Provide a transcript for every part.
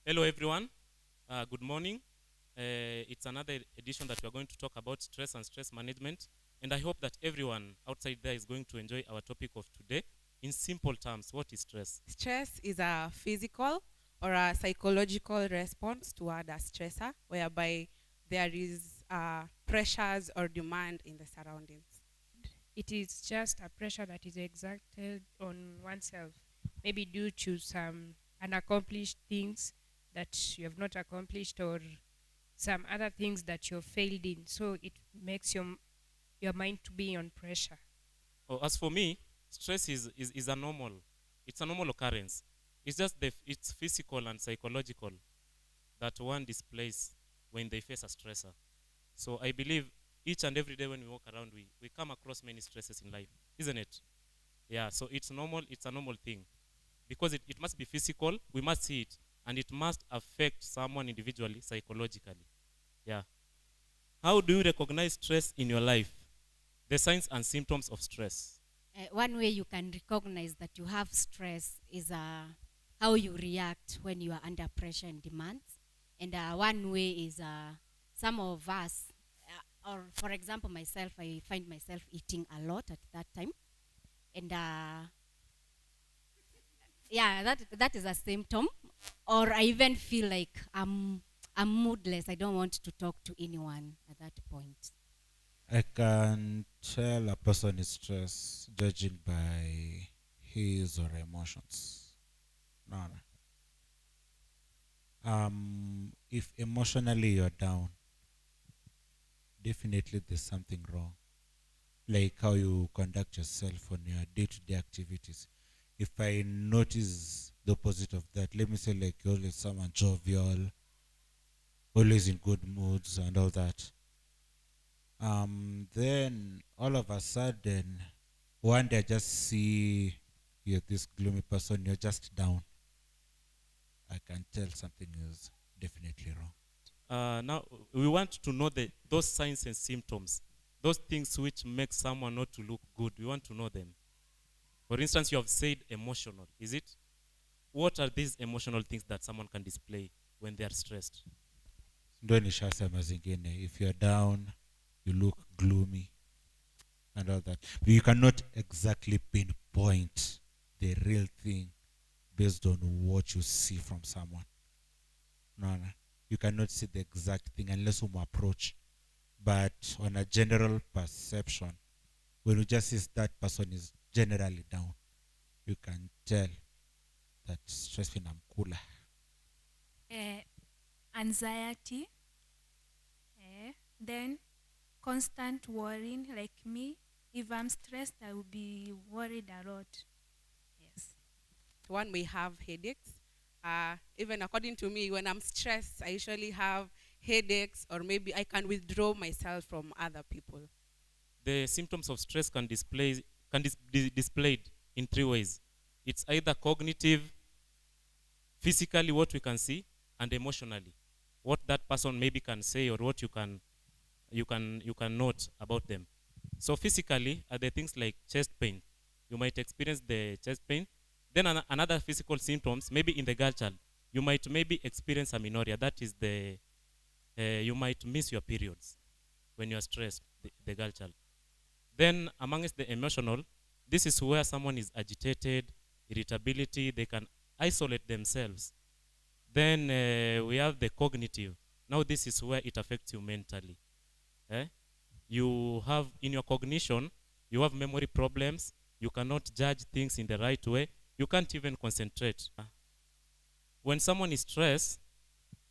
Hello, everyone. Good morning. It's another edition that we are going to talk about stress and stress management. And I hope that everyone outside there is going to enjoy our topic of today. In simple terms, what is stress? Stress is a physical or a psychological response toward a stressor, whereby there is pressures or demand in the surroundings. It is just a pressure that is exerted on oneself, maybe due to some unaccomplished things that you have not accomplished or some other things that you've failed in. So it makes your mind to be on pressure. Oh, as for me, stress is a normal. It's a normal occurrence. It's just it's physical and psychological that one displays when they face a stressor. So I believe each and every day when we walk around, we come across many stresses in life, isn't it? Yeah, so it's normal, it's a normal thing. Because it must be physical, we must see it, and it must affect someone individually, psychologically. Yeah. How do you recognize stress in your life? The signs and symptoms of stress. One way you can recognize that you have stress is how you react when you are under pressure and demands. And one way is some of us, or for example, myself, I find myself eating a lot at that time. And yeah, that is a symptom. Or I even feel like I'm moodless. I don't want to talk to anyone at that point. I can tell a person is stressed judging by his or her emotions. No, no. If emotionally you're down, definitely there's something wrong. Like how you conduct yourself on your day-to-day activities. If I notice the opposite of that, let me say like you're always someone jovial, always in good moods and all that. Then all of a sudden, one day I just see you're this gloomy person, you're just down. I can tell something is definitely wrong. Now, we want to know those signs and symptoms, those things which make someone not to look good. We want to know them. For instance, you have said emotional. Is it? What are these emotional things that someone can display when they are stressed? Ndo nishasema zingine. If you're down, you look gloomy and all that. But you cannot exactly pinpoint the real thing based on what you see from someone. No, no. You cannot see the exact thing unless you approach. But on a general perception, when you just see that person is generally down, you can tell that stress in amkula. Anxiety, then constant worrying. Like me, if I'm stressed, I will be worried a lot. Yes. One may have headaches. Even according to me, when I'm stressed, I usually have headaches, or maybe I can withdraw myself from other people. The symptoms of stress can be displayed in three ways. It's either cognitive, physically what we can see, and emotionally what that person maybe can say or what you can note about them. So physically are the things like chest pain. You might experience the chest pain. Then another physical symptoms, maybe in the girl child, you might maybe experience amenorrhea. That is you might miss your periods when you are stressed, the girl child. Then amongst the emotional, this is where someone is agitated, irritability, they can isolate themselves. Then we have the cognitive. Now this is where it affects you mentally. You have, in your cognition, you have memory problems, you cannot judge things in the right way, you can't even concentrate. When someone is stressed,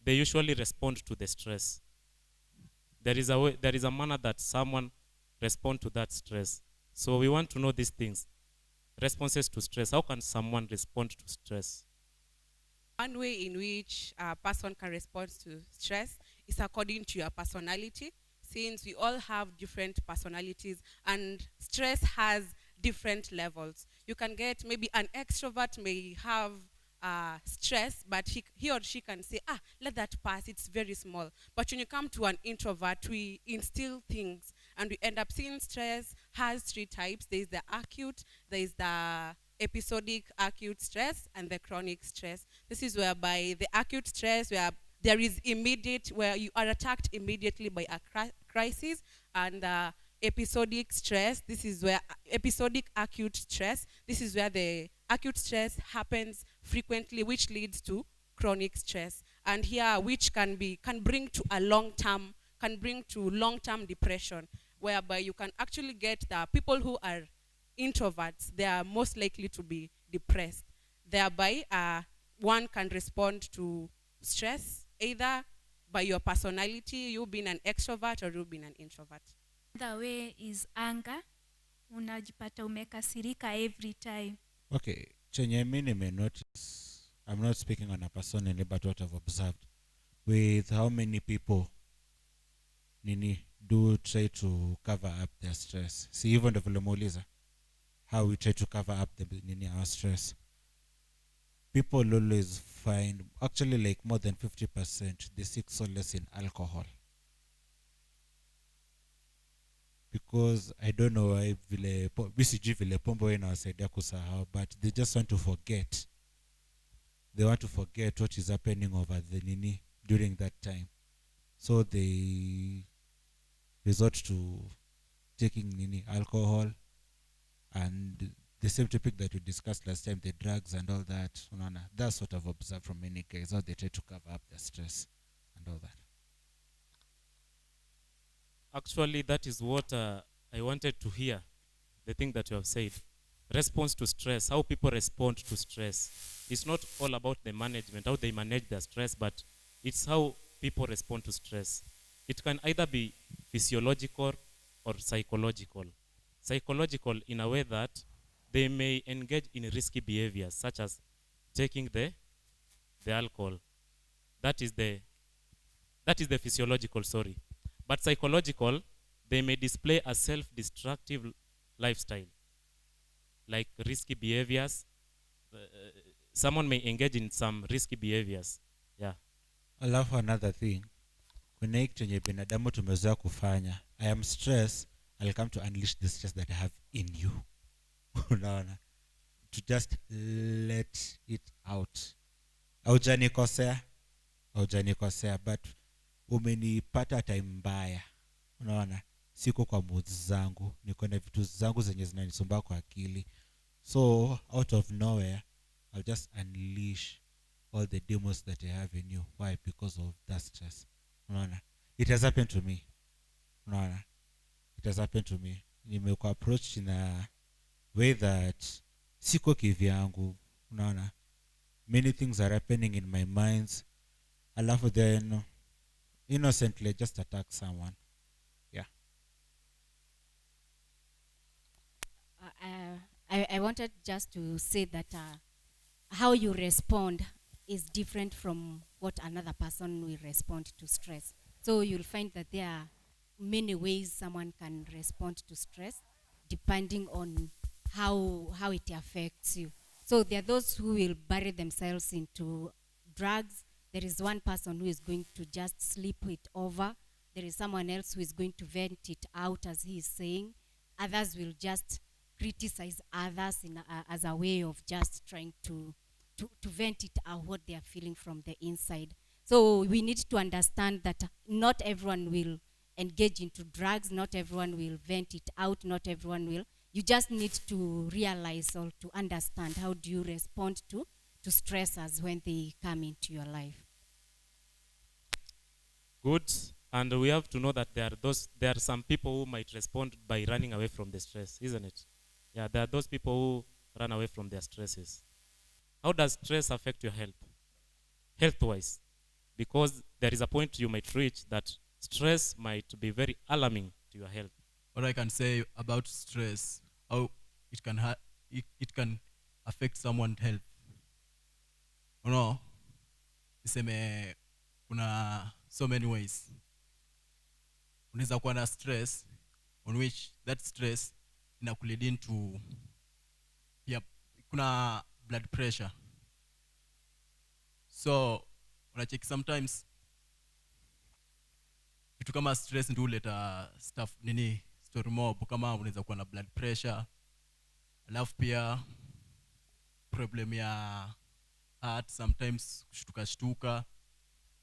they usually respond to the stress. There is a manner that someone respond to that stress. So we want to know these things. Responses to stress. How can someone respond to stress? One way in which a person can respond to stress is according to your personality, since we all have different personalities and stress has different levels. You can get, maybe an extrovert may have stress, but he or she can say, let that pass, it's very small. But when you come to an introvert, we instill things and we end up seeing stress has three types. There is the acute, there is the episodic acute stress and the chronic stress. This is whereby the acute stress, where there is immediate, where you are attacked immediately by a crisis, and episodic stress, this is where episodic acute stress, this is where the acute stress happens frequently, which leads to chronic stress. And here, which can bring to long-term depression, whereby you can actually get the people who are introverts, they are most likely to be depressed. Thereby, one can respond to stress either by your personality, you being an extrovert, or you being an introvert. The way is anger. Unajipata umekasirika every time. Okay, chenye mi notice, I'm not speaking on a personally, but what I've observed with how many people do try to cover up their stress. See, even the Volomoliza, how we try to cover up our stress. People always find, actually like more than 50%, they seek solace in alcohol. Because I don't know why vile pombe inawasaidia kusahau, but they just want to forget. They want to forget what is happening over the during that time. So they resort to taking alcohol, and the same topic that we discussed last time, the drugs and all that. That's what I've observed from many guys, how they try to cover up their stress and all that. Actually, that is what I wanted to hear, the thing that you have said. Response to stress, how people respond to stress. It's not all about the management, how they manage their stress, but it's how people respond to stress. It can either be physiological or psychological. Psychological in a way that they may engage in risky behaviors, such as taking the alcohol. That is the physiological, sorry. But psychological, they may display a self-destructive lifestyle, like risky behaviors. Someone may engage in some risky behaviors. Yeah. Alafu another thing, kuna hiki chenye binadamu tumezoea kufanya. I am stressed, I'll come to unleash the stress that I have in you. Unaona? To just let it out. Haujanikosea, but umenipata time mbaya. Unaona? Siko kwa moods zangu, niko na vitu zangu zenye zinanisumbua kwa akili. So out of nowhere, I'll just unleash all the demons that I have in you. Why? Because of that stress. Unaona? It has happened to me. Unaona? It has happened to me. Nimekuwa approached in a way that siko kivyangu. Unaona? Many things are happening in my minds. Alafu then innocently just attack someone. Yeah. I wanted just to say that how you respond is different from what another person will respond to stress. So you'll find that there are many ways someone can respond to stress depending on how it affects you. So there are those who will bury themselves into drugs. There is one person who is going to just sleep it over. There is someone else who is going to vent it out, as he is saying. Others will just criticize others as a way of just trying to vent it out, what they are feeling from the inside. So we need to understand that not everyone will engage into drugs, not everyone will vent it out, not everyone will. You just need to realize or to understand how do you respond to stressors when they come into your life. Good. And we have to know that there are some people who might respond by running away from the stress, isn't it? Yeah, there are those people who run away from their stresses. How does stress affect your health? Health-wise. Because there is a point you might reach that stress might be very alarming to your health. What I can say about stress, how it can affect someone's health. Niseme kuna so many ways. Unaweza kuwa na stress on which that stress inakulead into kuna blood pressure. So unacheki sometimes vitu kama stress ndio huleta stuff story mob, kama unaweza kuwa na blood pressure. Alafu pia problem ya heart sometimes kushtuka shtuka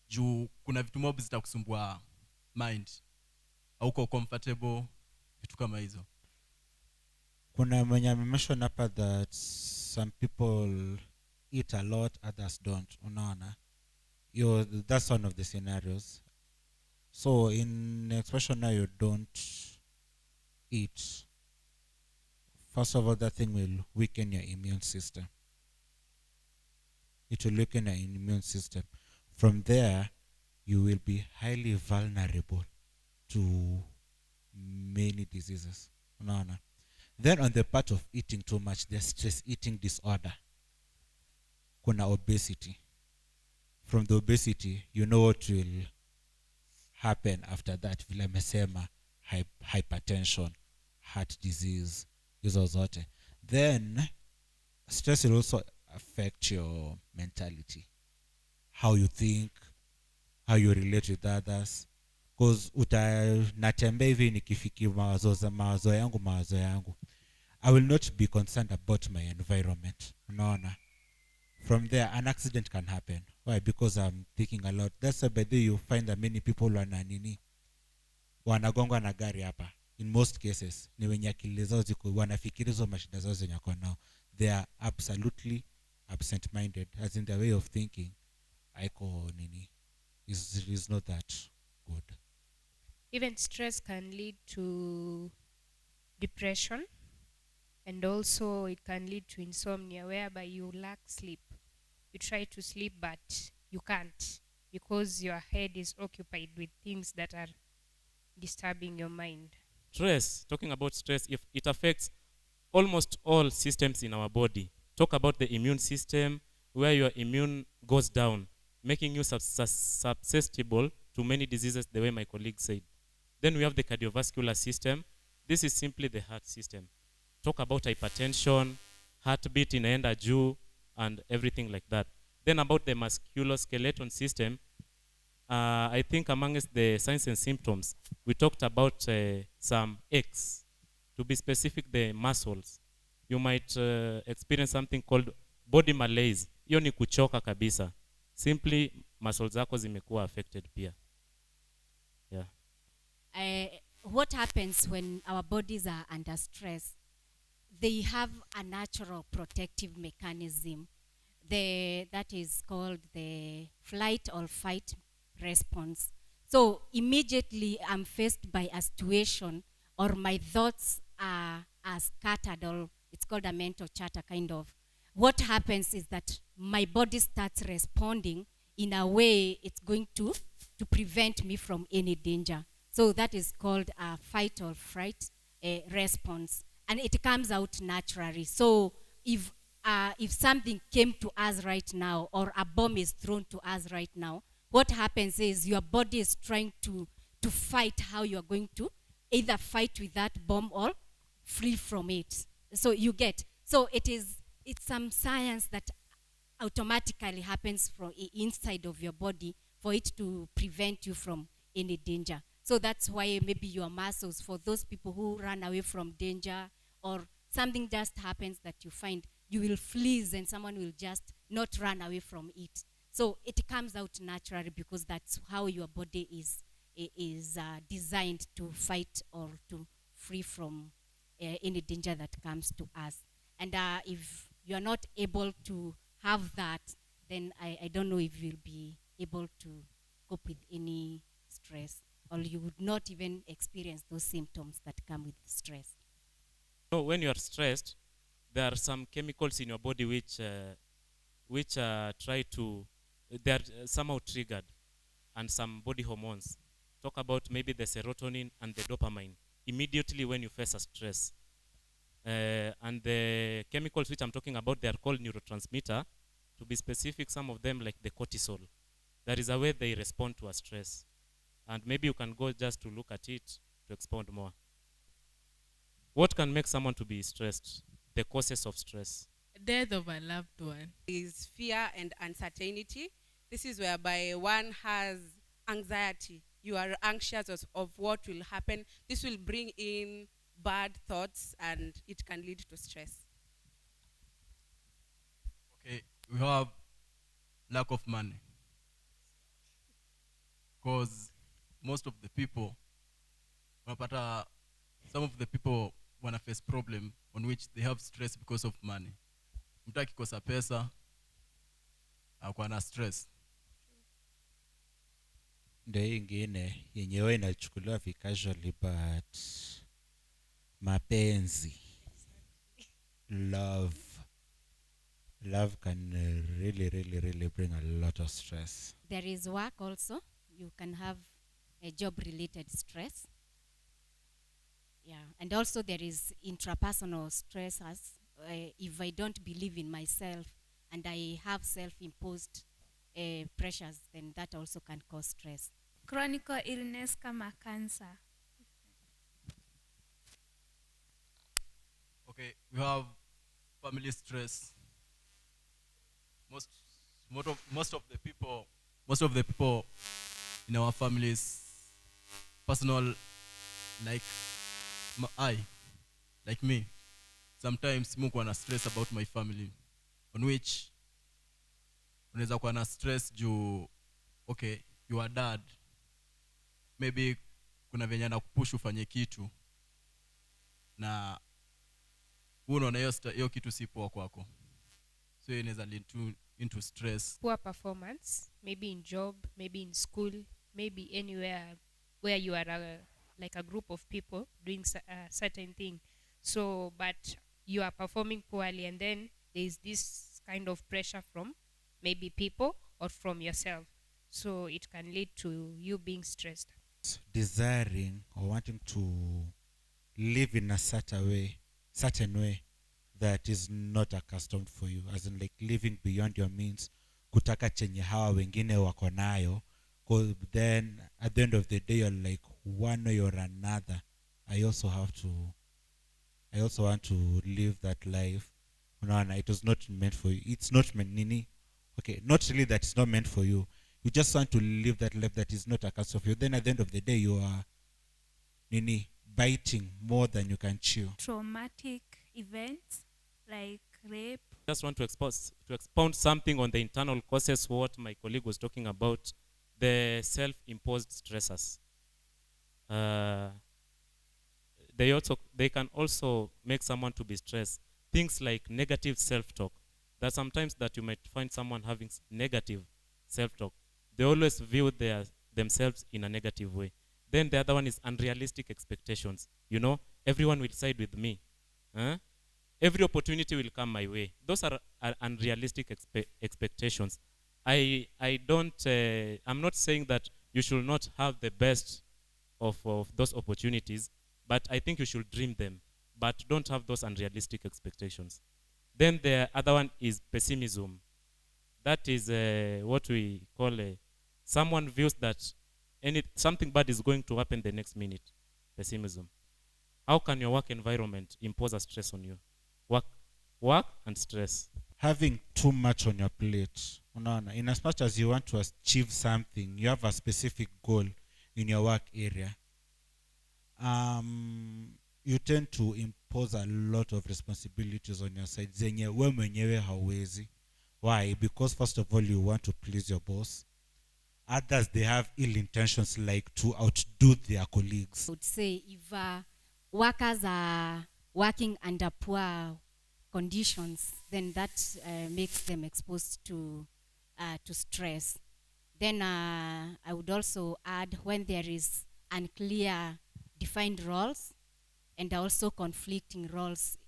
juu kuna vitu mob zitakusumbua mind hauko comfortable vitu kama hizo. Kuna mwenye amemention hapa that some people eat a lot, others don't. Unaona? That's one of the scenarios. So in expression now you don't eat. First of all, that thing will weaken your immune system. It will weaken your immune system. From there, you will be highly vulnerable to many diseases. Unaona? Then on the part of eating too much, there's stress eating disorder. Kuna obesity. From the obesity, you know what will happen after that. Vile amesema, hypertension, heart disease, hizo zote. Then, stress will also affect your mentality. How you think, how you relate with others. Because natembea hivi nikifiki mawazo yangu. I will not be concerned about my environment. Unaona? From there, an accident can happen. Why? Because I'm thinking a lot. That's why by the way you find that many people wanagongwa na gari hapa. In most cases, ni wenye akili zao ziko wanafikiri hizo mashida zao zenye wako nao. They are absolutely absent-minded, as in their way of thinking. Is not that good. Even stress can lead to depression, and also it can lead to insomnia, whereby you lack sleep. You try to sleep, but you can't because your head is occupied with things that are disturbing your mind. Stress, talking about stress, if it affects almost all systems in our body. Talk about the immune system, where your immune goes down, making you susceptible to many diseases, the way my colleague said. Then we have the cardiovascular system. This is simply the heart system. Talk about hypertension, heartbeat inaenda juu, and everything like that. Then about the musculoskeletal system, I think amongst the signs and symptoms, we talked about some aches. To be specific, the muscles. You might experience something called body malaise. Hiyo ni kuchoka kabisa. Simply, muscles zako zimekuwa affected pia. Yeah. What happens when our bodies are under stress? They have a natural protective mechanism. That is called the flight or fight response. So immediately I'm faced by a situation or my thoughts are scattered, or it's called a mental chatter kind of. What happens is that my body starts responding in a way it's going to prevent me from any danger. So that is called a fight or fright response. And it comes out naturally. So if something came to us right now, or a bomb is thrown to us right now, what happens is your body is trying to fight how you are going to either fight with that bomb or flee from it. So it's some science that automatically happens from inside of your body for it to prevent you from any danger. So that's why maybe your muscles, for those people who run away from danger, or something just happens that you find, you will flee and someone will just not run away from it. So it comes out naturally because that's how your body is designed to fight or to free from any danger that comes to us. And if you're not able to have that, then I don't know if you'll be able to cope with any stress, or you would not even experience those symptoms that come with stress. So when you are stressed, there are some chemicals in your body which they are somehow triggered, and some body hormones. Talk about maybe the serotonin and the dopamine immediately when you face a stress. And the chemicals which I'm talking about, they are called neurotransmitter. To be specific, some of them like the cortisol. There is a way they respond to a stress. And maybe you can go just to look at it to expound more. What can make someone to be stressed? The causes of stress. Death of a loved one. Is fear and uncertainty. This is whereby one has anxiety. You are anxious of what will happen. This will bring in bad thoughts and it can lead to stress. Okay, we have lack of money. Because most of the people, unapata, some of the people wanna face problem on which they have stress because of money. Mtu akikosa pesa, akuwa na stress. Ndio hii ingine yenyewe inachukuliwa casually, but mapenzi, love can really bring a lot of stress. There is work also. You can have a job-related stress. Yeah, and also there is intrapersonal stresses. If I don't believe in myself and I have self-imposed pressures, then that also can cause stress. Chronic illness kama cancer. Okay, we have family stress. Most of the people in our families, personal, like like me, sometimes muko na stress about my family, on which unaweza kuwa na stress juu, okay, your dad maybe kuna venye anakupush ufanye kitu na unaona hiyo kitu si poa kwako, so inaweza lead into stress. Poor performance, maybe in job, maybe in school, maybe anywhere where you are like a group of people doing a certain thing. So, but you are performing poorly, and then there is this kind of pressure from maybe people or from yourself. So it can lead to you being stressed. Desiring or wanting to live in a certain way that is not accustomed for you, as in like living beyond your means, kutaka chenye hawa wengine wako nayo. Then at the end of the day you're like, one way or another, I also want to live that life. Unaona, it was not meant for you. It's not meant nini. Okay, not really that it's not meant for you. You just want to live that life that is not accustomed for you. Then at the end of the day you are nini, biting more than you can chew. Traumatic events like rape. Just want to expound something on the internal causes, what my colleague was talking about, the self-imposed stressors. They can also make someone to be stressed. Things like negative self-talk. That sometimes that you might find someone having negative self-talk. They always view themselves in a negative way. Then the other one is unrealistic expectations. You know, everyone will side with me. Every opportunity will come my way. Those are unrealistic expectations. I'm not saying that you should not have the best of those opportunities, but I think you should dream them, but don't have those unrealistic expectations. Then the other one is pessimism. That is what we call someone views that something bad is going to happen the next minute. Pessimism. How can your work environment impose a stress on you? Work and stress. Having too much on your plate. Unaona, in as much as you want to achieve something, you have a specific goal in your work area. You tend to impose a lot of responsibilities on your side. Zenye we mwenyewe hauwezi. Why? Because first of all, you want to please your boss. Others, they have ill intentions, like to outdo their colleagues. I would say if workers are working under poor conditions, then that makes them exposed to stress. Then I would also add when there is unclear defined roles and also conflicting roles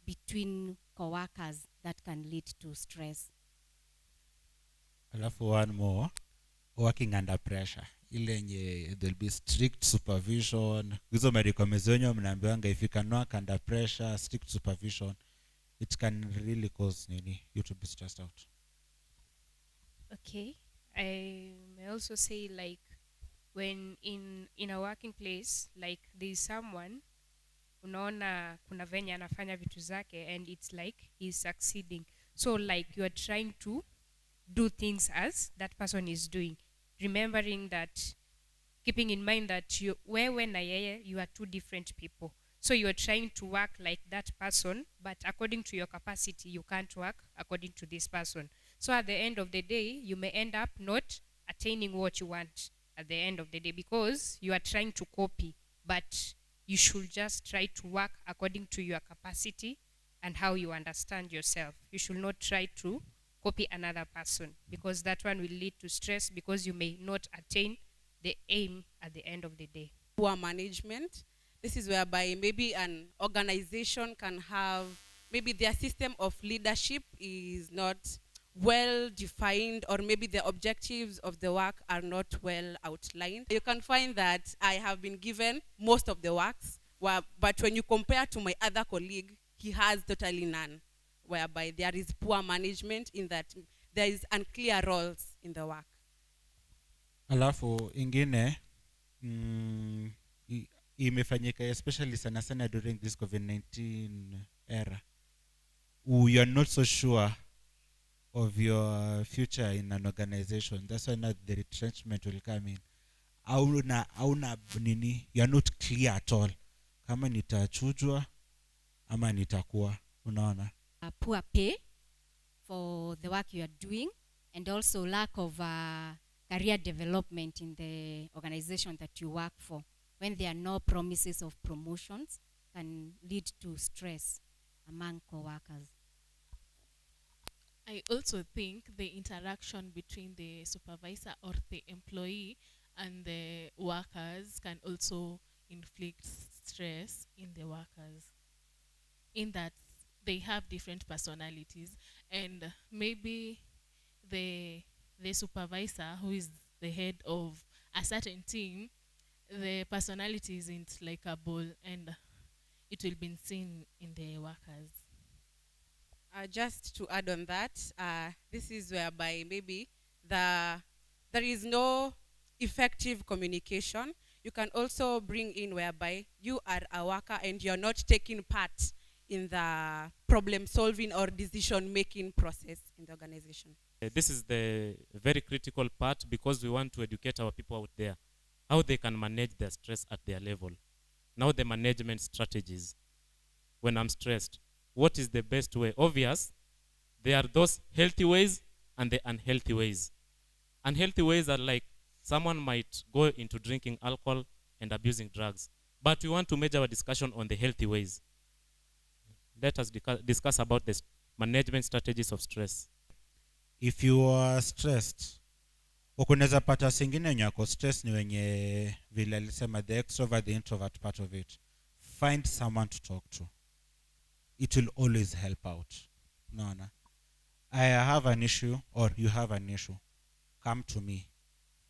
between co-workers, that can lead to stress. Alafu one more, working under pressure. Ile yenye there'll be strict supervision. Hizo marekomendations mnaambiwanga, if you can work under pressure, strict supervision, it can really cause you to be stressed out. Okay. I may also say, like, when in a working place, like there's someone unaona kuna venye anafanya vitu zake and it's like he's succeeding. So like you are trying to do things as that person is doing, remembering that, keeping in mind that wewe na yeye, you are two different people. So you're trying to work like that person, but according to your capacity, you can't work according to this person. So at the end of the day, you may end up not attaining what you want at the end of the day because you are trying to copy, but you should just try to work according to your capacity and how you understand yourself. You should not try to copy another person because that one will lead to stress because you may not attain the aim at the end of the day. Poor management. This is whereby maybe an organization can have, maybe their system of leadership is not well defined, or maybe the objectives of the work are not well outlined. You can find that I have been given most of the works, but when you compare to my other colleague, he has totally none, whereby there is poor management in that there is unclear roles in the work. Alafu ingine imefanyika especially sana sana during this COVID-19 era. You are not so sure of your future in an organization. That's why now the retrenchment will come in. Auna nini, you are not clear at all. Kama nitachujwa ama nitakuwa, unaona. Poor pay for the work you are doing, and also lack of career development in the organization that you work for. When there are no promises of promotions, can lead to stress among co-workers. I also think the interaction between the supervisor or the employee and the workers can also inflict stress in the workers, in that they have different personalities, and maybe the supervisor, who is the head of a certain team, the personality isn't likable, and it will be seen in the workers. Just to add on that, this is whereby maybe there is no effective communication. You can also bring in whereby you are a worker and you're not taking part in the problem solving or decision making process in the organization. This is the very critical part because we want to educate our people out there how they can manage their stress at their level. Now the management strategies. When I'm stressed, what is the best way? Obvious, there are those healthy ways and the unhealthy ways. Unhealthy ways are like someone might go into drinking alcohol and abusing drugs. But we want to major our discussion on the healthy ways. Let us discuss about the management strategies of stress. If you are stressed, ukuneza pata singine nyako stress ni wenye vile alisema the extrovert, the introvert part of it. Find someone to talk to. It will always help out. No. I have an issue or you have an issue. Come to me.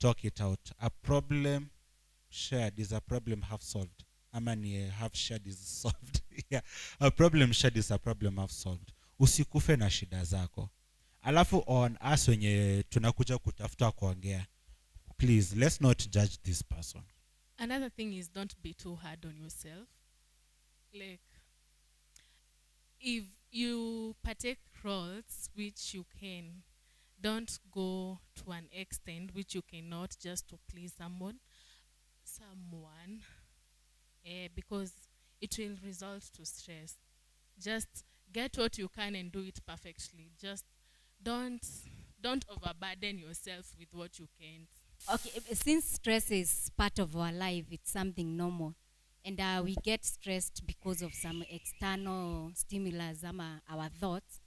Talk it out. A problem shared is a problem half solved. Amani half shared is solved. Yeah. A problem shared is a problem half solved. Usikufe na shida zako. Alafu on us wenye tunakuja kutafuta kuongea. Please, let's not judge this person. Another thing is, don't be too hard on yourself. Like, if you partake roles which you can, don't go to an extent which you cannot just to please someone, because it will result to stress. Just get what you can and do it perfectly. Just don't overburden yourself with what you can't. Okay, since stress is part of our life, it's something normal. And we get stressed because of some external stimulus, our thoughts.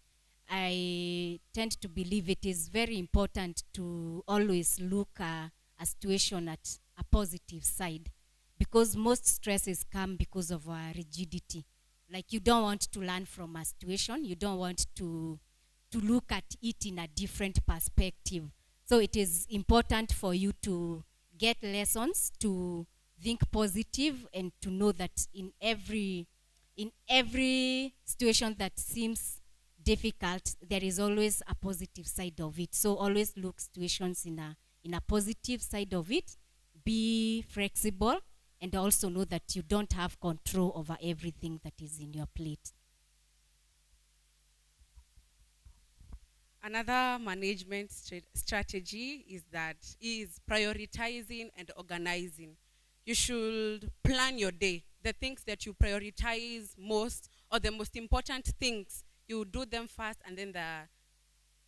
I tend to believe it is very important to always look a situation at a positive side, because most stresses come because of our rigidity. Like, you don't want to learn from a situation. You don't want to look at it in a different perspective. So it is important for you to get lessons, to think positive, and to know that in every situation that seems difficult, there is always a positive side of it. So always look situations in a positive side of it. Be flexible, and also know that you don't have control over everything that is in your plate. Another management strategy is prioritizing and organizing. You should plan your day. the things that you prioritize most, or the most important things, you do them first, and then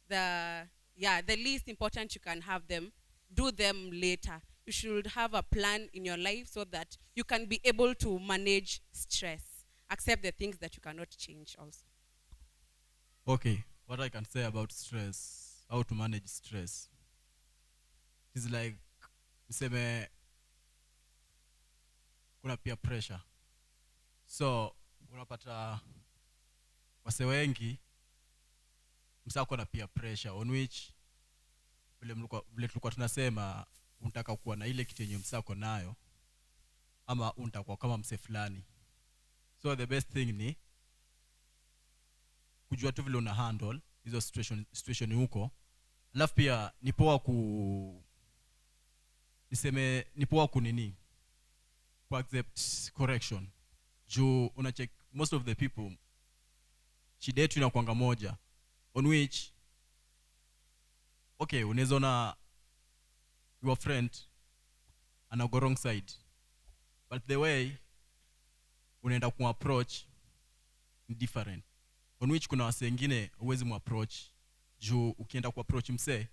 the least important, you can have them, do them later. You should have a plan in your life so that you can be able to manage stress. Accept the things that you cannot change also. Okay, what I can say about stress, how to manage stress, is like, niseme, kuna peer pressure. So, unapata wase wengi, msako na peer pressure, on which, vile tulikuwa tunasema, unataka kuwa na ile kitu yenye msako nayo, ama unataka kama mse fulani. So the best thing ni kujua tu vile una handle hizo situation huko. Alafu pia ni poa ku accept correction. Juu unacheck most of the people shida yetu inakuanga moja, on which okay, unaweza na your friend ana go wrong side, but the way unaenda approach ni different, on which kuna wase wengine uwezi approach juu ukienda approach msee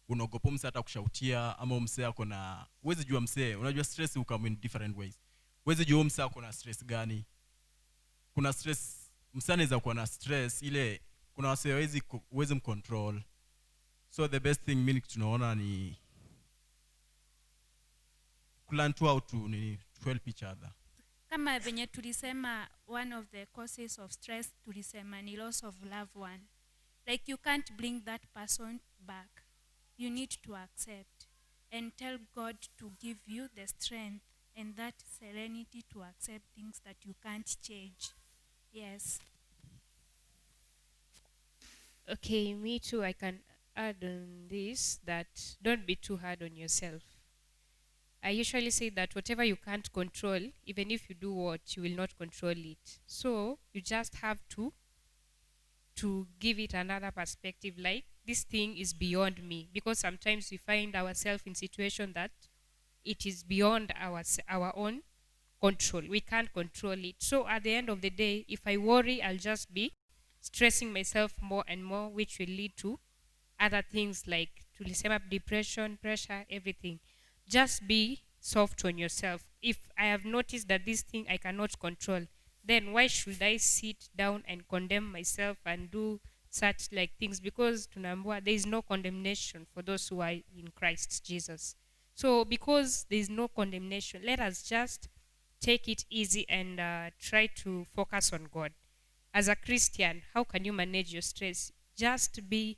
unaogopa msee hata kushautia, ama msee ako na uwezi jua msee, unajua stress ukam in different ways. Uwezi jua msee ako na stress gani. Kuna stress msee anaweza kuwa na stress ile, kuna wase uwezi mcontrol. So the best thing mimi tunaona ni learn how to help each other. Kama venye tulisema, one of the causes of stress tulisema ni loss of loved one. Like you can't bring that person back. You need to accept and tell God to give you the strength and that serenity to accept things that you can't change. Yes. Okay, me too. I can add on this that don't be too hard on yourself. I usually say that whatever you can't control, even if you do what, you will not control it. So you just have to give it another perspective, like this thing is beyond me. Because sometimes we find ourselves in situation that it is beyond our own control. We can't control it. So at the end of the day, if I worry, I'll just be stressing myself more and more, which will lead to other things like depression, pressure, everything. Just be soft on yourself. If I have noticed that this thing I cannot control, then why should I sit down and condemn myself and do such like things? Because tunaambiwa there is no condemnation for those who are in Christ Jesus. So because there is no condemnation, let us just take it easy and try to focus on God. As a Christian, how can you manage your stress? Just be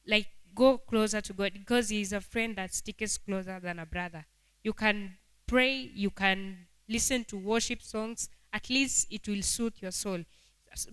like, go closer to God, because He is a friend that sticks closer than a brother. You can pray, you can listen to worship songs, at least it will soothe your soul.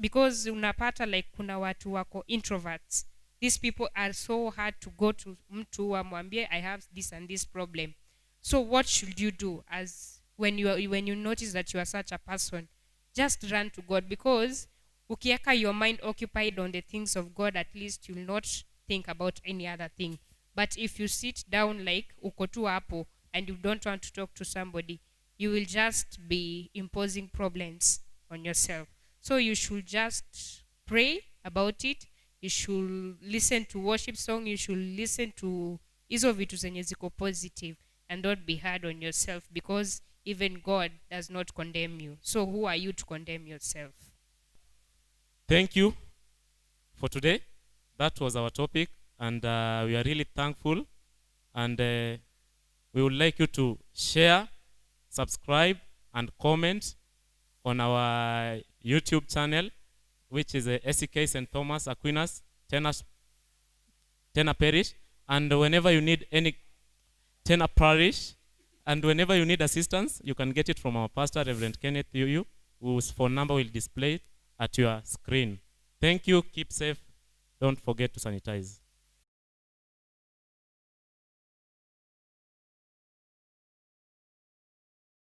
Because unapata like kuna watu wako introverts. These people are so hard to go to mtu amwambie I have this and this problem. So what should you do as when you notice that you are such a person? Just run to God, because ukiweka your mind occupied on the things of God, at least you will not think about any other thing. But if you sit down like uko tu hapo and you don't want to talk to somebody, you will just be imposing problems on yourself. So you should just pray about it. You should listen to worship song. You should listen to hizo vitu zenye ziko positive, and don't be hard on yourself, because even God does not condemn you. So who are you to condemn yourself? Thank you for today. That was our topic, and we are really thankful, and we would like you to share, subscribe, and comment on our YouTube channel, which is SEK St. Thomas Aquinas, Tena Parish. And whenever you need any Tena Parish, and whenever you need assistance, you can get it from our pastor, Reverend Kenneth Yuyu, whose phone number will display at your screen. Thank you. Keep safe. Don't forget to sanitize.